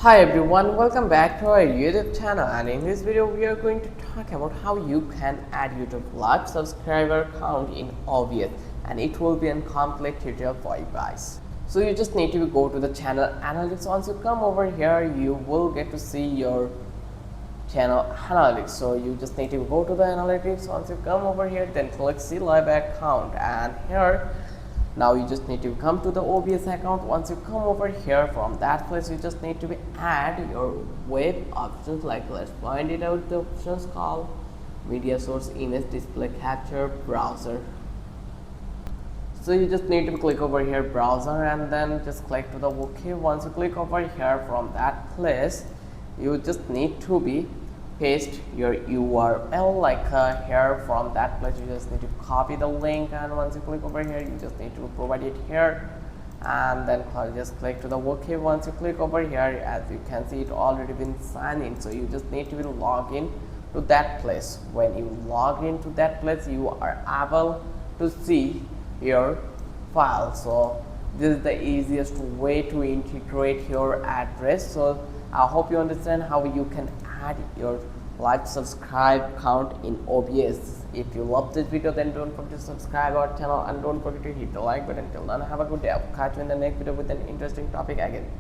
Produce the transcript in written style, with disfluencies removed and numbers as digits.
Hi everyone, welcome back to our YouTube channel, and in this video we are going to talk about how you can add YouTube live subscriber count in OBS, and it will be a complete tutorial for you guys. So you just need to go to the channel analytics. Once you come over here, you will get to see your channel analytics. So you just need to go to the analytics. Once you come over here, then click see live account, and here now you just need to come to the OBS account. Once you come over here, from that place you just need to add your web options. Like, let's find it out. The options called media source, image, display capture, browser. So you just need to click over here browser, and then just click to the OK. Once you click over here, from that place you just need to paste your URL. Like here, from that place you just need to copy the link, and once you click over here you just need to provide it here, and then just click to the OK. Once you click over here, as you can see, it already been signed in. So you just need to log in to that place. When you log into that place, you are able to see your file. So this is the easiest way to integrate your address. So I hope you understand how you can add your live subscribe count in OBS. If you love this video, then don't forget to subscribe our channel, and don't forget to hit the like button. Till then, have a good day. I'll catch you in the next video with an interesting topic again.